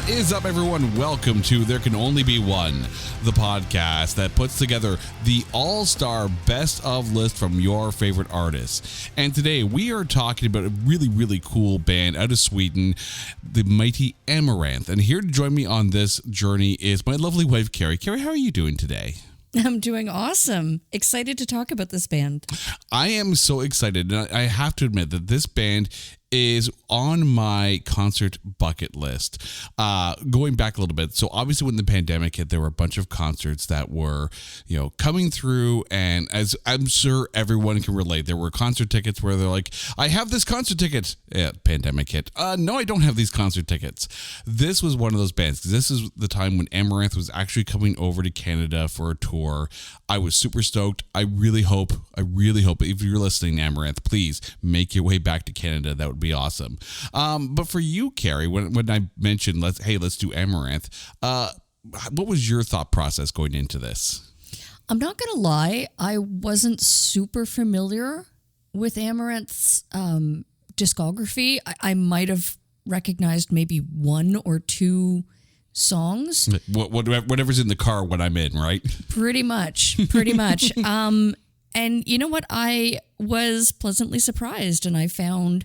What is up, everyone? Welcome to There Can Only Be One, the podcast that puts together the all-star best of list from your favorite artists. And today we are talking about a really, really cool band out of Sweden, the mighty Amaranthe. And here to join me on this journey is my lovely wife, Carrie. Carrie, how are you doing today? I'm doing awesome. Excited to talk about this band. I am so excited. And I have to admit that this band is on my concert bucket list. Going back a little bit. So obviously when the pandemic hit, there were a bunch of concerts that were, coming through. And as I'm sure everyone can relate, there were concert tickets where they're like, I have this concert ticket. Yeah, pandemic hit. No, I don't have these concert tickets. This was one of those bands because this is the time when Amaranthe was actually coming over to Canada for a tour. I was super stoked. I really hope if you're listening, Amaranthe, please make your way back to Canada. That would be awesome. But for you, Carrie, when I mentioned let's do Amaranthe, what was your thought process going into this? I'm not gonna lie, I wasn't super familiar with Amaranthe's discography. I might have recognized maybe one or two songs. Whatever's in the car when I'm in, right? Pretty much. And you know what? I was pleasantly surprised, and I found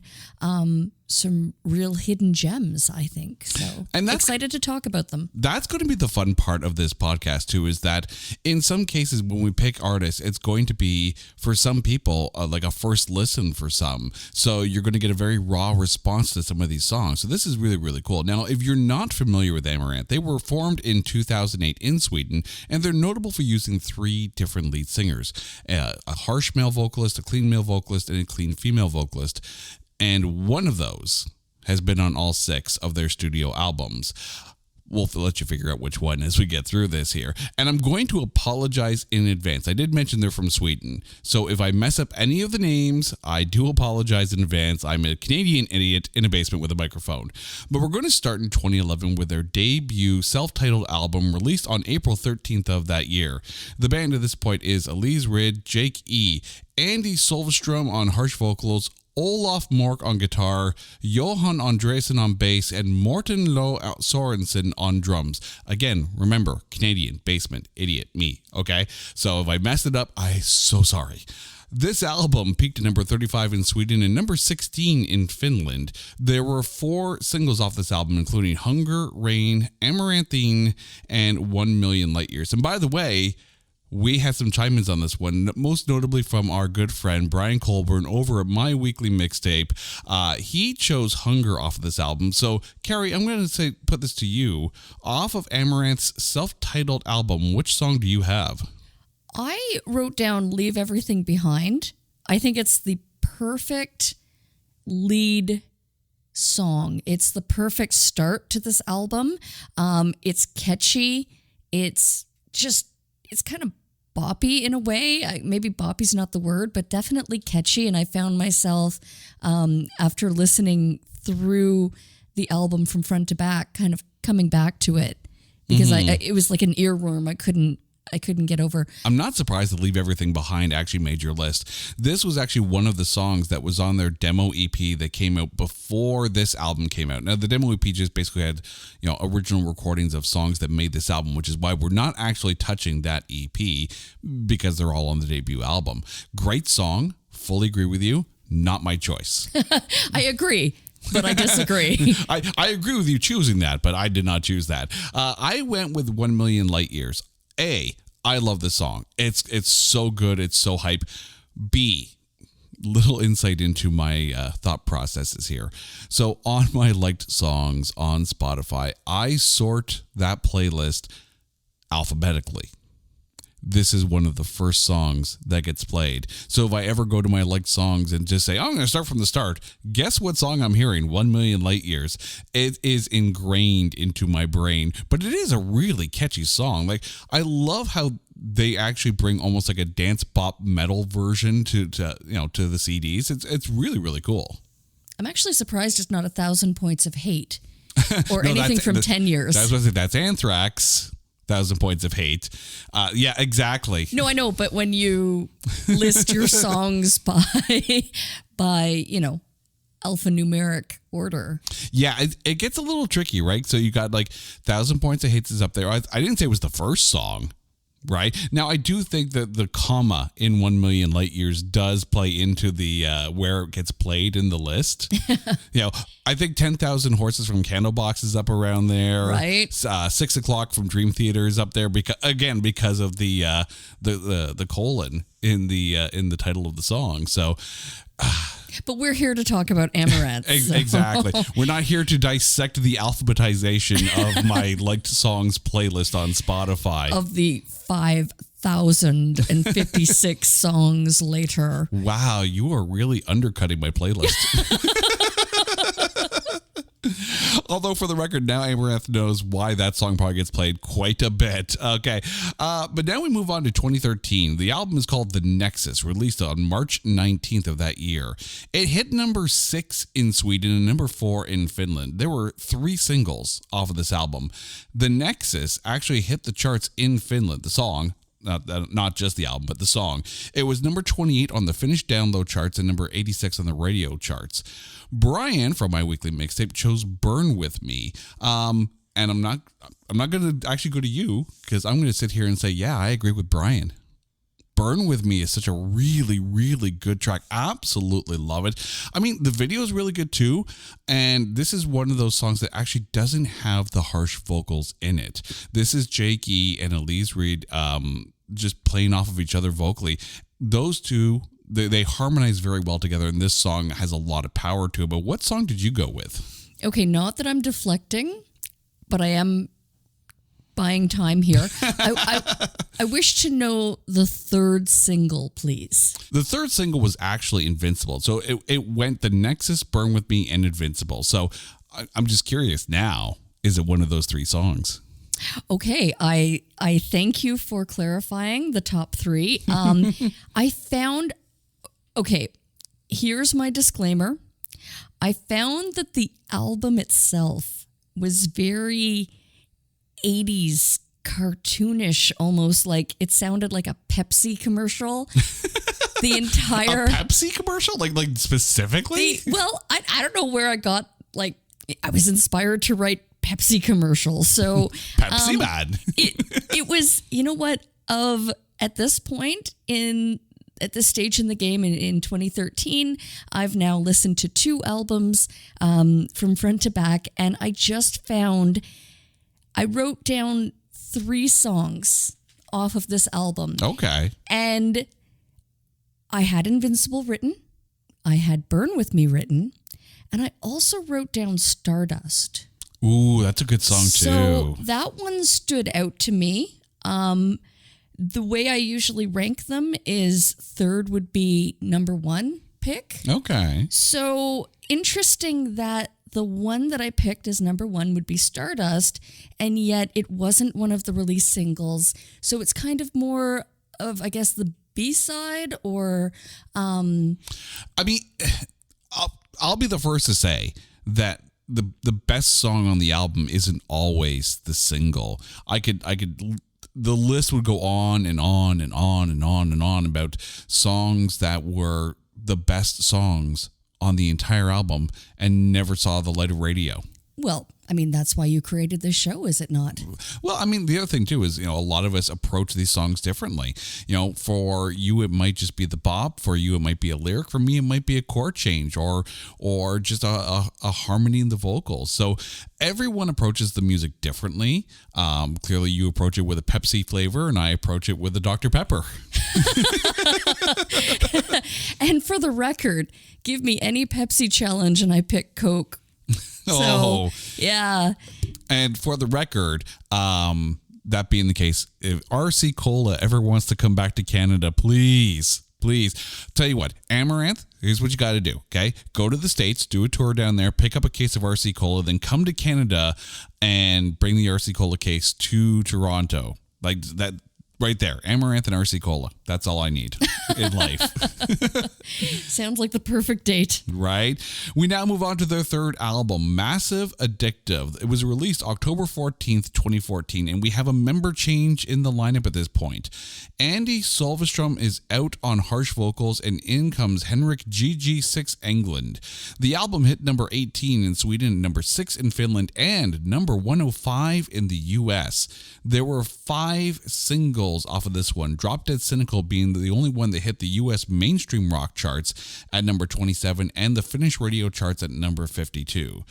some real hidden gems, I think. So and excited to talk about them. That's going to be the fun part of this podcast, too, is that in some cases when we pick artists, it's going to be, for some people, like a first listen for some. So you're going to get a very raw response to some of these songs. So this is really, really cool. Now, if you're not familiar with Amaranthe, they were formed in 2008 in Sweden, and they're notable for using three different lead singers, a harsh male vocalist, a clean male vocalist, and a clean female vocalist. And one of those has been on all 6 of their studio albums. We'll let you figure out which one as we get through this here. And I'm going to apologize in advance. I did mention they're from Sweden. So if I mess up any of the names, I do apologize in advance. I'm a Canadian idiot in a basement with a microphone. But we're going to start in 2011 with their debut self-titled album released on April 13th of that year. The band at this point is Elise Rid, Jake E., Andy Solvestrom on harsh vocals, Olaf Mork on guitar, Johan Andresen on bass, and Morten Lo Sorensen on drums. Again, remember, Canadian, basement, idiot, me, okay? So if I messed it up, I'm so sorry. This album peaked at number 35 in Sweden and number 16 in Finland. There were 4 singles off this album, including Hunger, Rain, Amaranthe, and 1 Million Light Years. And by the way, we had some chime-ins on this one, most notably from our good friend Brian Colburn over at My Weekly Mixtape. He chose Hunger off of this album. So, Carrie, I'm going to put this to you. Off of Amaranthe's self-titled album, which song do you have? I wrote down Leave Everything Behind. I think it's the perfect lead song. It's the perfect start to this album. It's catchy. It's kind of boppy in a way. Maybe boppy's not the word, but definitely catchy. And I found myself, after listening through the album from front to back, kind of coming back to it because it was like an earworm. I couldn't get over. I'm not surprised that Leave Everything Behind actually made your list. This was actually one of the songs that was on their demo EP that came out before this album came out. Now, the demo EP just basically had, original recordings of songs that made this album, which is why we're not actually touching that EP because they're all on the debut album. Great song. Fully agree with you. Not my choice. I agree. But I disagree. I agree with you choosing that, but I did not choose that. I went with 1 Million Light Years. A, I love this song. It's so good. It's so hype. B, little insight into my thought processes here. So on my liked songs on Spotify, I sort that playlist alphabetically. This is one of the first songs that gets played. So if I ever go to my liked songs and just say, I'm going to start from the start, guess what song I'm hearing? 1 Million Light Years. It is ingrained into my brain, but it is a really catchy song. Like, I love how they actually bring almost like a dance pop metal version to the CDs. It's really, really cool. I'm actually surprised it's not 1,000 Points of Hate or anything from 10 years. That's Anthrax. 1,000 Points of Hate. Yeah, exactly. No, I know, but when you list your songs by alphanumeric order. Yeah, it gets a little tricky, right? So you got like 1,000 Points of Hate is up there. I didn't say it was the first song. Right now, I do think that the comma in 1 Million Light Years does play into the where it gets played in the list. I think 10,000 Horses from Candlebox is up around there. Right. 6 o'clock from Dream Theater is up there because of the colon in the title of the song. So. But we're here to talk about Amaranthe. So. Exactly. We're not here to dissect the alphabetization of my liked songs playlist on Spotify. Of the 5,056 songs later. Wow, you are really undercutting my playlist. Although, for the record, now Amaranthe knows why that song probably gets played quite a bit. Okay. But now we move on to 2013. The album is called The Nexus, released on March 19th of that year. It hit number 6 in Sweden and number 4 in Finland. There were 3 singles off of this album. The Nexus actually hit the charts in Finland, the song. Not just the album, but the song. It was number 28 on the Finnish download charts and number 86 on the radio charts. Brian from my weekly mixtape chose "Burn With Me," and I'm not going to actually go to you because I'm going to sit here and say, yeah, I agree with Brian. "Burn With Me" is such a really, really good track. Absolutely love it. I mean, the video is really good too. And this is one of those songs that actually doesn't have the harsh vocals in it. This is Jake E. and Elise Reed just playing off of each other vocally. Those two, they harmonize very well together. And this song has a lot of power to it. But what song did you go with? Okay, not that I'm deflecting, but I am buying time here. I wish to know the third single, please. The third single was actually Invincible. So it went The Nexus, Burn With Me, and Invincible. So I'm just curious now, is it one of those 3 songs? Okay, I thank you for clarifying the top 3. I found, okay, here's my disclaimer. I found that the album itself was very 80s cartoonish, almost like it sounded like a Pepsi commercial. The entire a Pepsi commercial, like specifically. I don't know where I got, like, I was inspired to write Pepsi commercial. So Pepsi man. it was, you know what, at this point at this stage in the game in 2013, I've now listened to 2 albums from front to back, and I just found I wrote down 3 songs off of this album. Okay. And I had Invincible written. I had Burn With Me written. And I also wrote down Stardust. Ooh, that's a good song too. So that one stood out to me. The way I usually rank them is third would be number 1 pick. Okay. So interesting that the one that I picked as number 1 would be Stardust, and yet it wasn't one of the release singles. So it's kind of more of, I guess, the B-side or... I mean, I'll be the first to say that the best song on the album isn't always the single. The list would go on and on and on and on and on about songs that were the best songs on the entire album and never saw the light of radio. Well, I mean, that's why you created this show, is it not? Well, I mean, the other thing too is, a lot of us approach these songs differently. For you, it might just be the bop. For you, it might be a lyric. For me, it might be a chord change or just a harmony in the vocals. So everyone approaches the music differently. Clearly, you approach it with a Pepsi flavor, and I approach it with a Dr. Pepper. And for the record, give me any Pepsi challenge, and I pick Coke. Oh, so, yeah. And for the record, that being the case, if RC Cola ever wants to come back to Canada, please, tell you what, Amaranthe, here's what you got to do, okay? Go to the States, do a tour down there, pick up a case of RC Cola, then come to Canada and bring the RC Cola case to Toronto. Like that. Right there. Amaranth and RC Cola. That's all I need in life. Sounds like the perfect date. Right? We now move on to their third album, Massive Addictive. It was released October 14th, 2014, and we have a member change in the lineup at this point. Andy Solverstrom is out on harsh vocals, and in comes Henrik GG6 England. The album hit number 18 in Sweden, number 6 in Finland, and number 105 in the US. There were 5 singles off of this one, Drop Dead Cynical being the only one that hit the US mainstream rock charts at number 27 and the Finnish radio charts at number 52.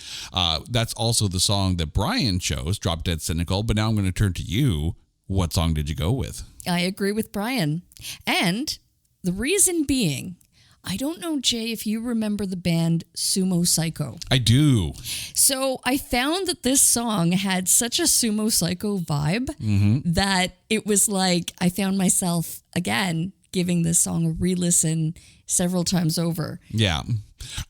That's also the song that Brian chose, Drop Dead Cynical, but now I'm going to turn to you. What song did you go with? I agree with Brian. And the reason being, I don't know, Jay, if you remember the band Sumo Psycho. I do. So I found that this song had such a Sumo Psycho vibe that it was like I found myself, again, giving this song a re-listen several times over. Yeah.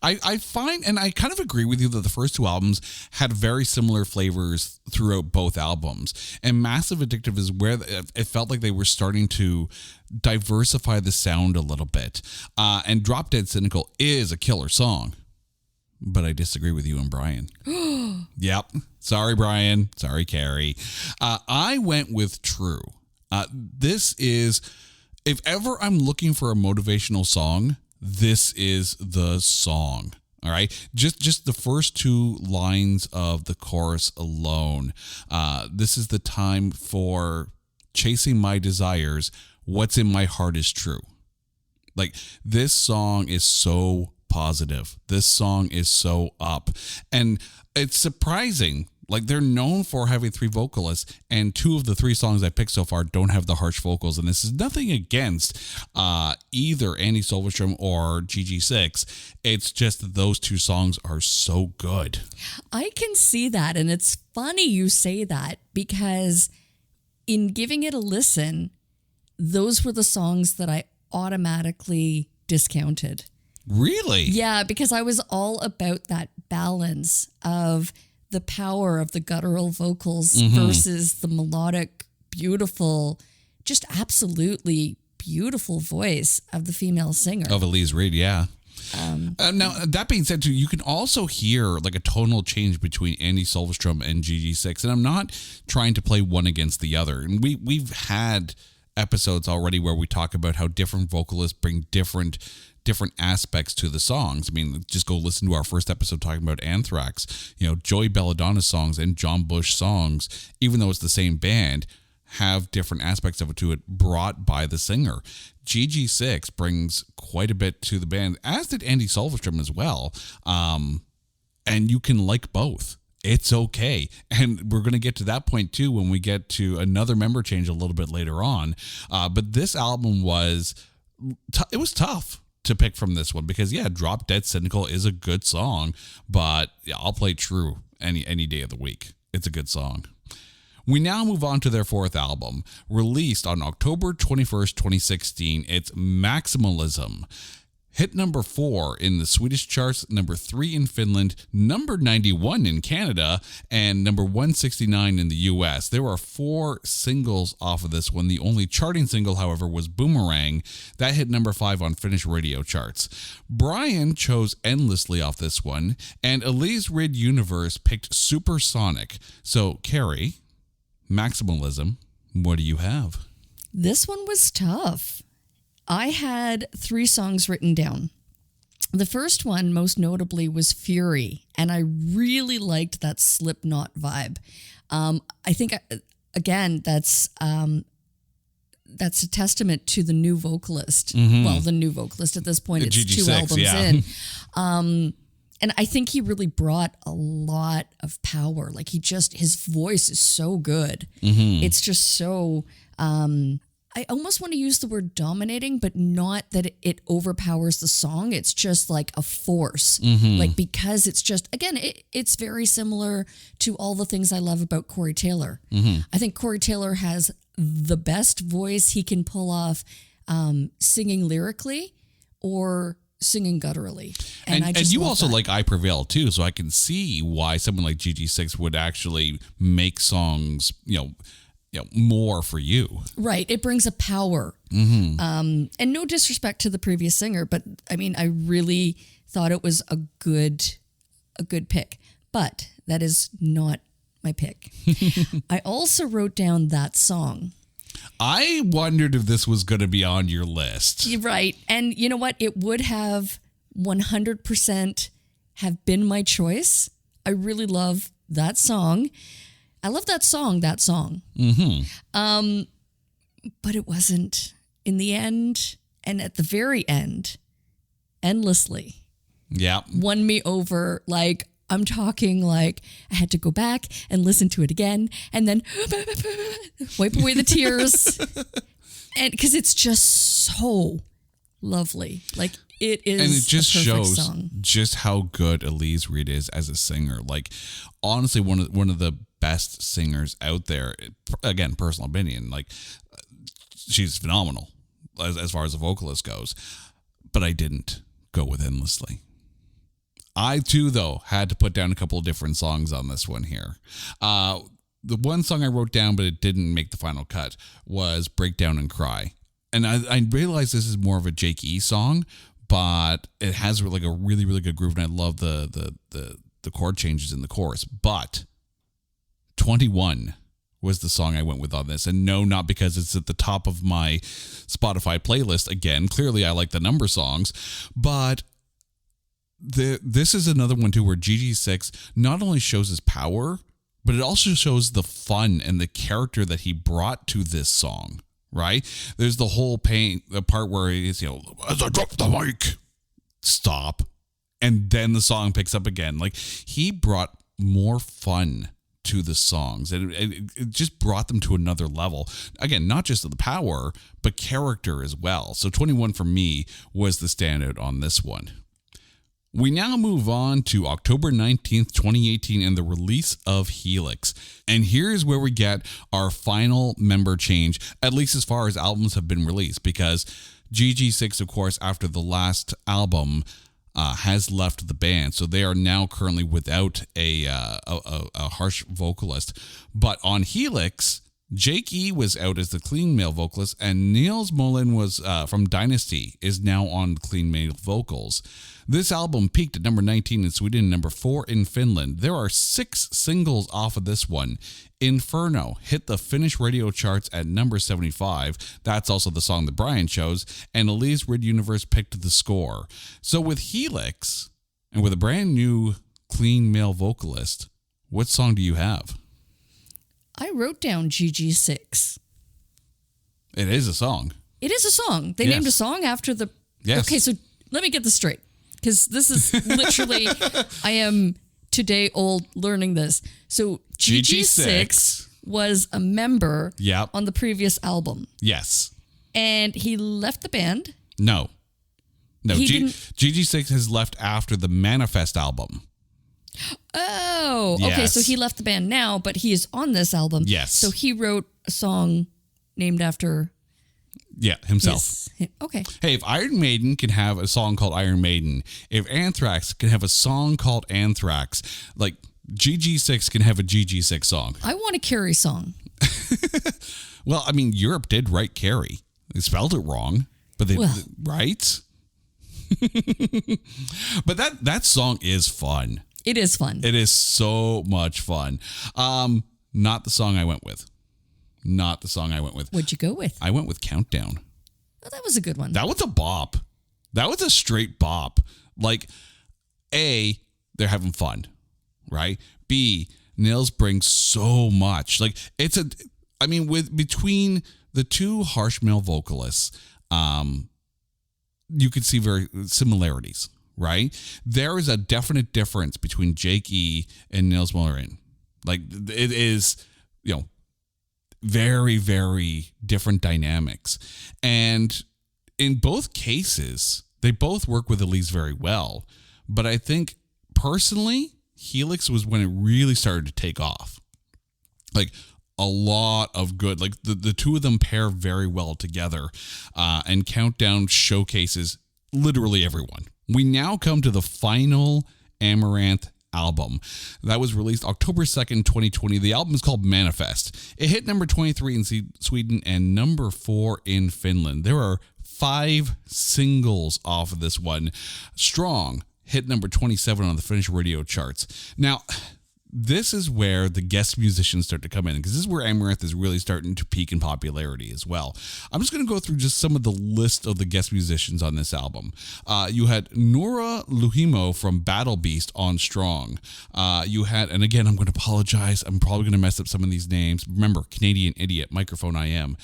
I find, and I kind of agree with you, that the first 2 albums had very similar flavors throughout both albums. And Massive Addictive is where it felt like they were starting to diversify the sound a little bit. And Drop Dead Cynical is a killer song. But I disagree with you and Brian. Yep. Sorry, Brian. Sorry, Carrie. I went with True. This is, if ever I'm looking for a motivational song, this is the song. All right. Just the first 2 lines of the chorus alone. This is the time for chasing my desires. What's in my heart is true. Like, this song is so positive. This song is so up. And it's surprising. Like, they're known for having 3 vocalists, and 2 of the 3 songs I picked so far don't have the harsh vocals. And this is nothing against either Andy Solverstrom or GG6. It's just that those 2 songs are so good. I can see that. And it's funny you say that, because in giving it a listen, those were the songs that I automatically discounted. Really? Yeah, because I was all about that balance of the power of the guttural vocals versus the melodic, beautiful, just absolutely beautiful voice of the female singer. Of Elise Reed, yeah. Now, that being said, too, you can also hear like a tonal change between Andy Solverstrom and GG6, and I'm not trying to play one against the other. And we've had episodes already where we talk about how different vocalists bring different aspects to the songs. I mean, just go listen to our first episode talking about Anthrax. You know, Joey Belladonna's songs and John Bush songs, even though it's the same band, have different aspects of it to it brought by the singer. GG6 brings quite a bit to the band, as did Andy Solverstrom as well. And you can like both. It's okay. And we're going to get to that point too when we get to another member change a little bit later on. But this album was tough to pick from this one, because Drop Dead Cynical is a good song, but I'll play True any day of the week. It's a good song. We now move on to their 4th album, released on October 21st, 2016. It's Maximalism. Hit number 4 in the Swedish charts, number 3 in Finland, number 91 in Canada, and number 169 in the US. There are 4 singles off of this one. The only charting single, however, was Boomerang. That hit number 5 on Finnish radio charts. Brian chose Endlessly off this one, and Elise Reed Universe picked Supersonic. So, Carrie, Maximalism, what do you have? This one was tough. I had 3 songs written down. The first one, most notably, was Fury, and I really liked that Slipknot vibe. I think, again, that's a testament to the new vocalist. Well, the new vocalist at this point, it's GG6, 2 albums in. And I think he really brought a lot of power. Like, his voice is so good. It's just so... I almost want to use the word dominating, but not that it overpowers the song. It's just like a force. Like, because it's just, again, it's very similar to all the things I love about Corey Taylor. I think Corey Taylor has the best voice he can pull off singing lyrically or singing gutturally. And you also that. Like I Prevail too, so I can see why someone like GG6 would actually make songs, more for you. Right. It brings a power. And no disrespect to the previous singer, but I mean, I really thought it was a good pick. But that is not my pick. I also wrote down That Song. I wondered if this was going to be on your list. You're right. And you know what? It would have 100% have been my choice. I really love that song. I love that song. But it wasn't in the end. And at the very end, Endlessly won me over. Like, I'm talking like I had to go back and listen to it again and then wipe away the tears. And because it's just so lovely. Like, it is, and it just a perfect shows song. just how good Elise Reed is as a singer. Like, honestly, one of the best singers out there. Again, personal opinion. Like, she's phenomenal as far as a vocalist goes. But I didn't go with Endlessly. I too, though, had to put down a couple of different songs on this one here. The one song I wrote down, but it didn't make the final cut, was Breakdown and Cry. And I realize this is more of a Jake E song, but it has like a really, really good groove, and I love the chord changes in the chorus. But 21 was the song I went with on this. And no, not because it's at the top of my Spotify playlist. Again, clearly I like the number songs, but this is another one too where GG6 not only shows his power, but it also shows the fun and the character that he brought to this song. Right? There's the whole the part where he's, as I drop the mic, stop. And then the song picks up again. Like, he brought more fun to the songs, and it just brought them to another level. Again, not just the power, but character as well. So 21 for me was the standout on this one. We now move on to October 19th, 2018, and the release of Helix. And here's where we get our final member change, at least as far as albums have been released, because GG6, of course, after the last album, has left the band. So they are now currently without a harsh vocalist. But on Helix, Jake E was out as the clean male vocalist, and Niels Molin was from Dynasty is now on clean male vocals. This album peaked at number 19 in Sweden and number 4 in Finland. There are 6 singles off of this one. Inferno hit the Finnish radio charts at number 75. That's also the song that Brian chose. And Elise Reed Universe picked the score. So with Helix, and with a brand new clean male vocalist, what song do you have? I wrote down GG6. It is a song. It is a song. They named a song after the... Yes. Okay, so let me get this straight. Because this is literally... I am today old learning this. So GG6 was a member on the previous album. Yes. And he left the band. No, GG6 has left after the Manifest album. Oh, okay. So he left the band now, but he is on this album. Yes. So he wrote a song named after... Yeah, himself. Okay. Hey, if Iron Maiden can have a song called Iron Maiden, if Anthrax can have a song called Anthrax, like GG6 can have a GG6 song. I want a Carrie song. Well, I mean, Europe did write Carrie. They spelled it wrong, but right? But that song is fun. It is fun. It is so much fun. Not the song I went with. What'd you go with? I went with Countdown. Oh, that was a good one. That was a bop. That was a straight bop. Like, A, they're having fun, right? B, Nils brings so much. Like, between the two harsh male vocalists, you could see very similarities, right? There is a definite difference between Jake E and Niels Molin. Like, it is, very, very different dynamics. And in both cases, they both work with Elise very well. But I think, personally, Helix was when it really started to take off. Like, a lot of good, like the two of them pair very well together. And Countdown showcases literally everyone. We now come to the final Amaranth album. That was released October 2nd, 2020. The album is called Manifest. It hit number 23 in Sweden and number 4 in Finland. There are 5 singles off of this one. Strong hit number 27 on the Finnish radio charts. Now, this is where the guest musicians start to come in, because this is where Amaranthe is really starting to peak in popularity as well. I'm just going to go through just some of the list of the guest musicians on this album. You had Noora Luhimo from Battle Beast on Strong. You had, and again, I'm going to apologize, I'm probably going to mess up some of these names. Remember, Canadian Idiot, Microphone I Am.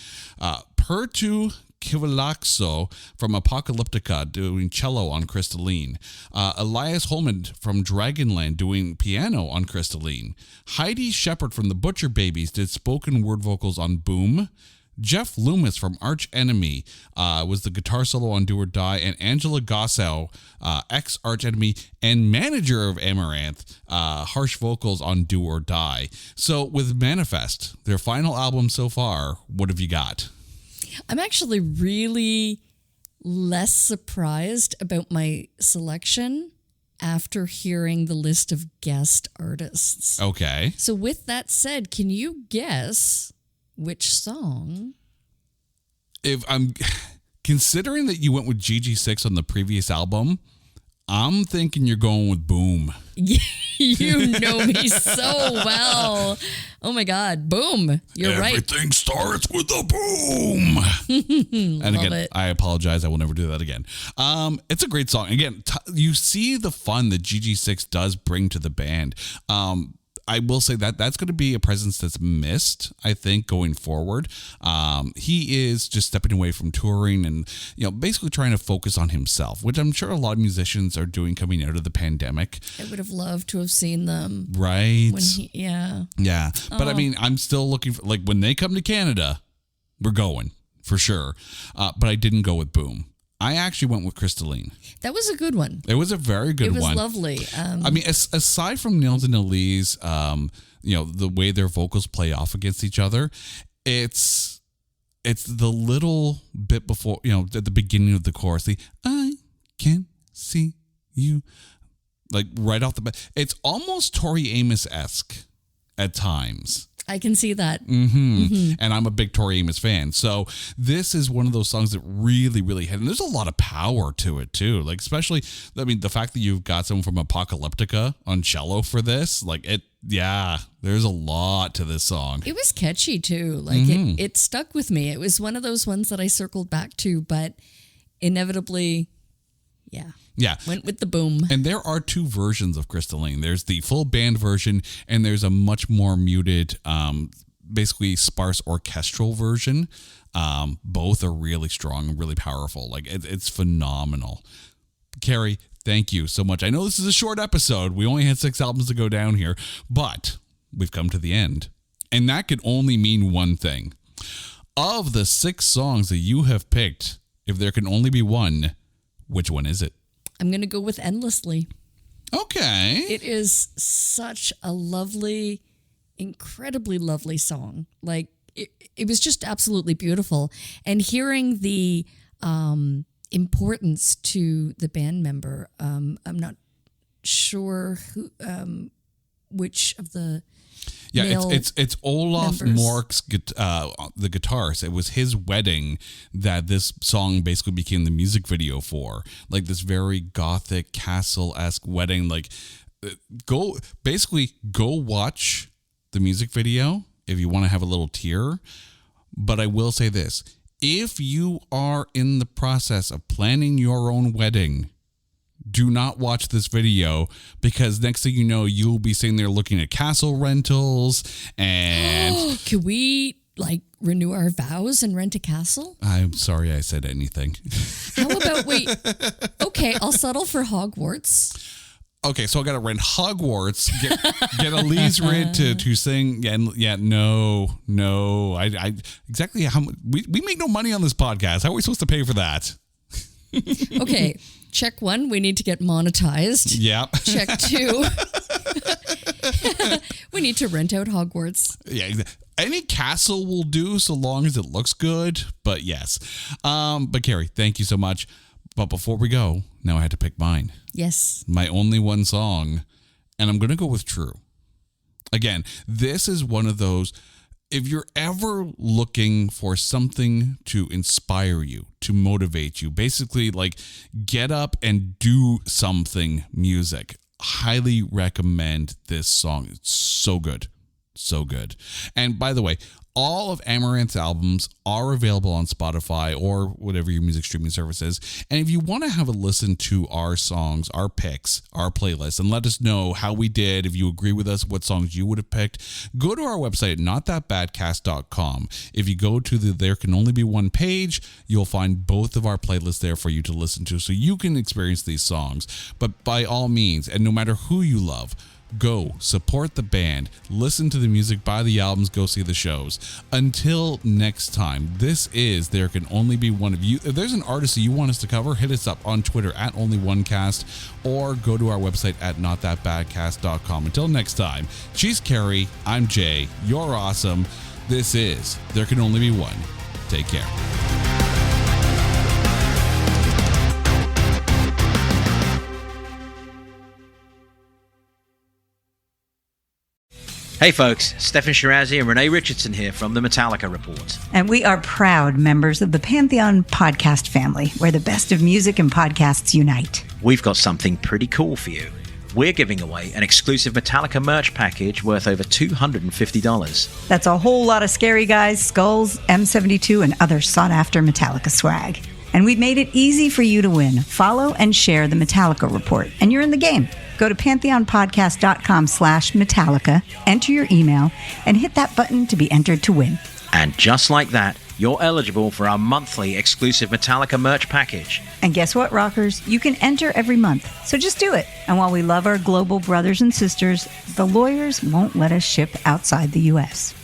Perttu Kivilaakso from Apocalyptica doing cello on Crystalline. Elias Holman from Dragonland doing piano on Crystalline. Heidi Shepard from the Butcher Babies did spoken word vocals on Boom. Jeff Loomis from Arch Enemy was the guitar solo on Do or Die, and Angela Gossow, ex-Arch Enemy and manager of Amaranthe, harsh vocals on Do or Die. So with Manifest, their final album so far, what have you got? I'm actually really less surprised about my selection after hearing the list of guest artists. Okay. So with that said, can you guess which song? If I'm considering that you went with GG6 on the previous album, I'm thinking you're going with Boom. You know me so well. Oh my God. Boom. You're right. Everything starts with a boom. And again, it. I apologize. I will never do that again. It's a great song. Again, you see the fun that GG6 does bring to the band. I will say that that's going to be a presence that's missed, I think, going forward. He is just stepping away from touring and, basically trying to focus on himself, which I'm sure a lot of musicians are doing coming out of the pandemic. I would have loved to have seen them. Right. Yeah. But I mean, I'm still looking for, like, when they come to Canada, we're going for sure. But I didn't go with Boom. I actually went with Crystalline. That was a good one. It was a very good one. It was lovely. I mean, aside from Nils and Elise, the way their vocals play off against each other, it's the little bit before, at the beginning of the chorus, the I can see you, like right off the bat. It's almost Tori Amos-esque at times. I can see that. And I'm a big Tori Amos fan. So this is one of those songs that really, really hit. And there's a lot of power to it too. Like, especially, I mean, the fact that you've got someone from Apocalyptica on cello for this, like there's a lot to this song. It was catchy too. Like it stuck with me. It was one of those ones that I circled back to, but inevitably, went with the Boom. And there are 2 versions of Crystalline. There's the full band version, and there's a much more muted, basically sparse orchestral version. Both are really strong and really powerful. Like, it's phenomenal. Carrie, thank you so much. I know this is a short episode. We only had 6 albums to go down here, but we've come to the end. And that could only mean one thing. Of the 6 songs that you have picked, if there can only be one, which one is it? I'm going to go with Endlessly. Okay. It is such a lovely, incredibly lovely song. Like, it was just absolutely beautiful. And hearing the importance to the band member, I'm not sure who, which of the it's Olaf members. Mork's the guitarist. It was his wedding that this song basically became the music video for. Like, this very gothic castle-esque wedding. Like, go watch the music video if you want to have a little tear. But I will say this: if you are in the process of planning your own wedding, do not watch this video, because next thing you know, you'll be sitting there looking at castle rentals and... Can we, renew our vows and rent a castle? I'm sorry I said anything. How about okay, I'll settle for Hogwarts. Okay, so I got to rent Hogwarts, get Elise Rid to sing. No. I exactly how much... We make no money on this podcast. How are we supposed to pay for that? Okay. Check 1, we need to get monetized. Yep. Check 2, we need to rent out Hogwarts. Yeah, any castle will do so long as it looks good. But yes. But Carrie, thank you so much. But before we go, now I had to pick mine. Yes. My only one song, And I'm going to go with true. Again, this is one of those, if you're ever looking for something to inspire you, to motivate you, basically like get up and do something music, highly recommend this song. It's so good. So good. And by the way, all of Amarant's albums are available on Spotify or whatever your music streaming service is. And if you want to have a listen to our songs, our picks, our playlists, and let us know how we did, if you agree with us, what songs you would have picked, go to our website, notthatbadcast.com. If you go to the There Can Only Be One page, you'll find both of our playlists there for you to listen to so you can experience these songs. But by all means, and no matter who you love, go support the band, listen to the music, buy the albums, go see the shows. Until next time, this is There Can Only Be One of You. If there's an artist that you want us to cover, hit us up on Twitter at OnlyOneCast or go to our website at notthatbadcast.com. Until next time, she's Carrie, I'm Jay, you're awesome. This is There Can Only Be One. Take care. Hey folks, Stefan Shirazi and Renee Richardson here from the Metallica Report. And we are proud members of the Pantheon podcast family, where the best of music and podcasts unite. We've got something pretty cool for you. We're giving away an exclusive Metallica merch package worth over $250. That's a whole lot of Scary Guys, skulls, M72, and other sought-after Metallica swag. And we've made it easy for you to win. Follow and share the Metallica Report, and you're in the game. Go to pantheonpodcast.com/Metallica, enter your email, and hit that button to be entered to win. And just like that, you're eligible for our monthly exclusive Metallica merch package. And guess what, rockers? You can enter every month, so just do it. And while we love our global brothers and sisters, the lawyers won't let us ship outside the U.S.